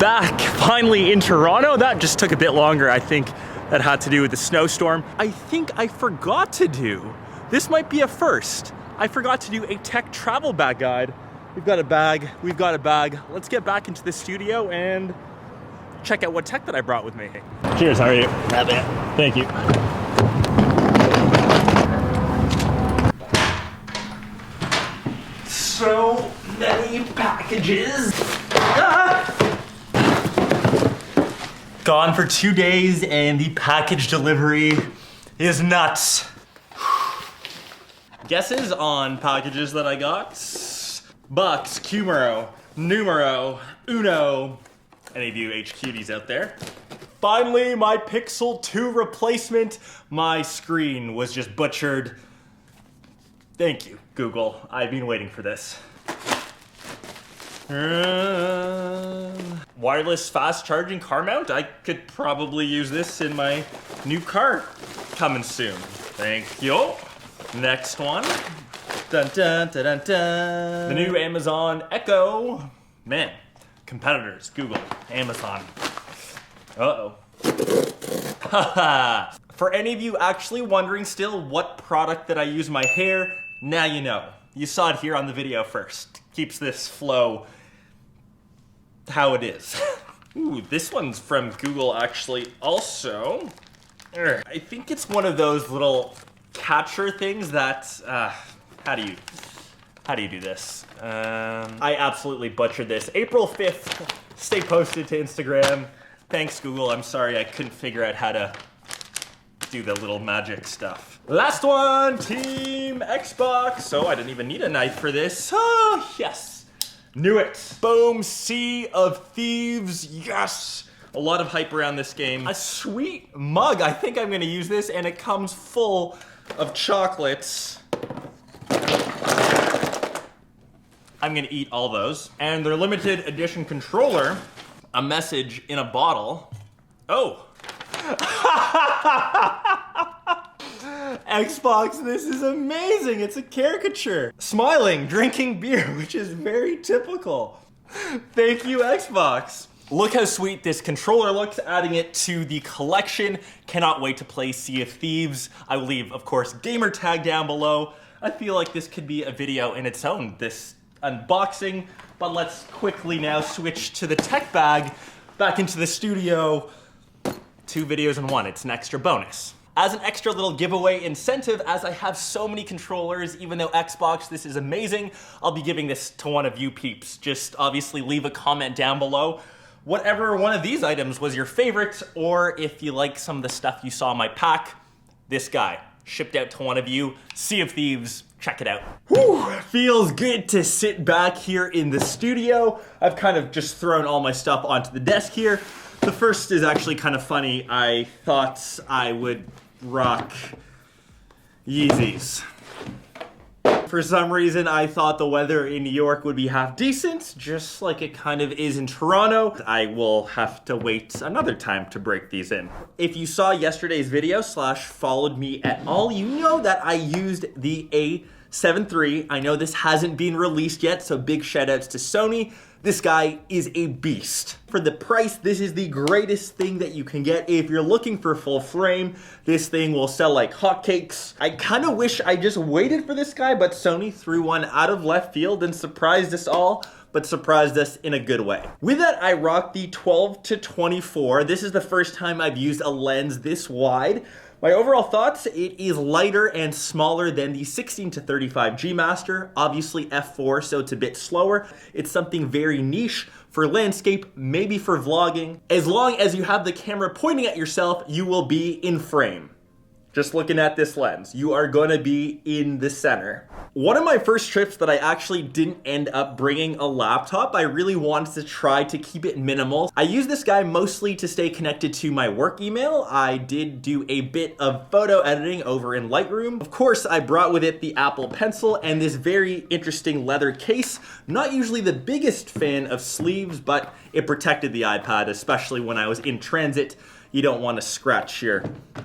back finally in Toronto. That just took a bit longer. I think that had to do with the snowstorm. I think I forgot to do, this might be a first, I forgot to do a tech travel bag guide. We've got a bag. Let's get back into the studio and check out what tech that I brought with me. Cheers, how are you? Not bad. Thank you. So many packages. Gone for 2 days and the package delivery is nuts. Guesses on packages that I got? Bucks, Cumero, Numero, Uno. Any of you HQDs out there? Finally, my Pixel 2 replacement. My screen was just butchered. Thank you, Google. I've been waiting for this. Wireless fast charging car mount. I could probably use this in my new car coming soon. Thank you. Next one. Dun, dun, dun, dun, dun. The new Amazon Echo. Man, competitors, Google, Amazon. Uh-oh. Haha. For any of you actually wondering still what product that I use in my hair, now you know. You saw it here on the video first. Keeps this flow how it is. Ooh, this one's from Google actually also. I think it's one of those little catcher things that, how do you do this? I absolutely butchered this. April 5th, stay posted to Instagram. Thanks, Google. I'm sorry I couldn't figure out how to do the little magic stuff. Last one, Team Xbox. Oh, I didn't even need a knife for this. Oh, yes. Knew it. Boom, Sea of Thieves, yes. A lot of hype around this game. A sweet mug. I think I'm gonna use this, and it comes full of chocolates. I'm gonna eat all those. And their limited edition controller, a message in a bottle. Oh. Xbox, this is amazing. It's a caricature. Smiling, drinking beer, which is very typical. Thank you, Xbox. Look how sweet this controller looks, adding it to the collection. Cannot wait to play Sea of Thieves. I will leave, of course, gamer tag down below. I feel like this could be a video in its own, this unboxing, but let's quickly now switch to the tech bag, back into the studio. 2 videos in one, it's an extra bonus. As an extra little giveaway incentive, as I have so many controllers, even though Xbox, this is amazing, I'll be giving this to one of you peeps. Just obviously leave a comment down below. Whatever one of these items was your favorite, or if you like some of the stuff you saw in my pack, this guy, shipped out to one of you. Sea of Thieves, check it out. Whew, feels good to sit back here in the studio. I've kind of just thrown all my stuff onto the desk here. The first is actually kind of funny. I thought I would rock Yeezys. For some reason, I thought the weather in New York would be half decent, just like it kind of is in Toronto. I will have to wait another time to break these in. If you saw yesterday's video / followed me at all, you know that I used the A7 III. I know this hasn't been released yet, so big shout outs to Sony. This guy is a beast. For the price, this is the greatest thing that you can get. If you're looking for full frame, this thing will sell like hotcakes. I kind of wish I just waited for this guy, but Sony threw one out of left field and surprised us all, but surprised us in a good way. With that, I rocked the 12-24. This is the first time I've used a lens this wide. My overall thoughts, it is lighter and smaller than the 16-35 G Master, obviously f4, so it's a bit slower. It's something very niche for landscape, maybe for vlogging. As long as you have the camera pointing at yourself, you will be in frame. Just looking at this lens, you are gonna be in the center. One of my first trips that I actually didn't end up bringing a laptop. I really wanted to try to keep it minimal. I use this guy mostly to stay connected to my work email. I did do a bit of photo editing over in Lightroom. Of course, I brought with it the Apple Pencil and this very interesting leather case. Not usually the biggest fan of sleeves, but it protected the iPad, especially when I was in transit. You don't want to scratch your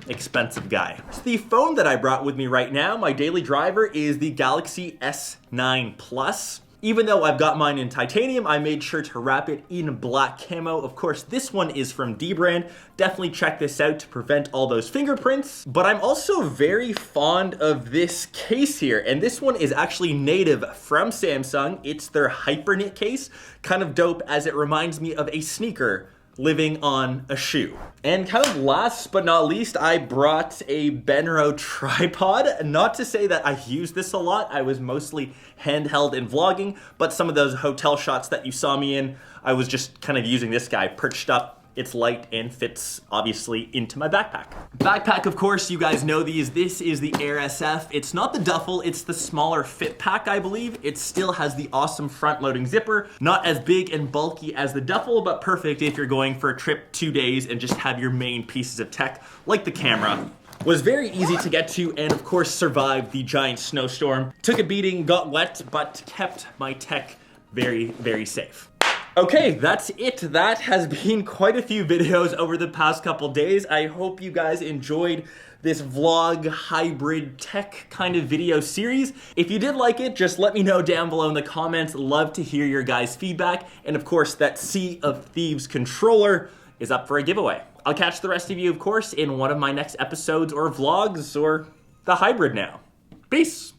expensive guy. The phone that I brought with me right now, my daily driver, is the Galaxy S9 Plus. Even though I've got mine in titanium, I made sure to wrap it in black camo. Of course, this one is from Dbrand. Definitely check this out to prevent all those fingerprints. But I'm also very fond of this case here, and this one is actually native from Samsung. It's their Hyperknit case. Kind of dope as it reminds me of a sneaker living on a shoe. And kind of last but not least, I brought a Benro tripod. Not to say that I use this a lot, I was mostly handheld in vlogging, but some of those hotel shots that you saw me in, I was just kind of using this guy perched up. It's light and fits, obviously, into my backpack. Backpack, of course, you guys know these. This is the Air SF. It's not the duffel, it's the smaller fit pack, I believe. It still has the awesome front-loading zipper. Not as big and bulky as the duffel, but perfect if you're going for a trip 2 days and just have your main pieces of tech, like the camera. Was very easy to get to and, of course, survived the giant snowstorm. Took a beating, got wet, but kept my tech very, very safe. Okay, that's it. That has been quite a few videos over the past couple days. I hope you guys enjoyed this vlog hybrid tech kind of video series. If you did like it, just let me know down below in the comments. Love to hear your guys' feedback. And of course, that Sea of Thieves controller is up for a giveaway. I'll catch the rest of you, of course, in one of my next episodes or vlogs or the hybrid now. Peace.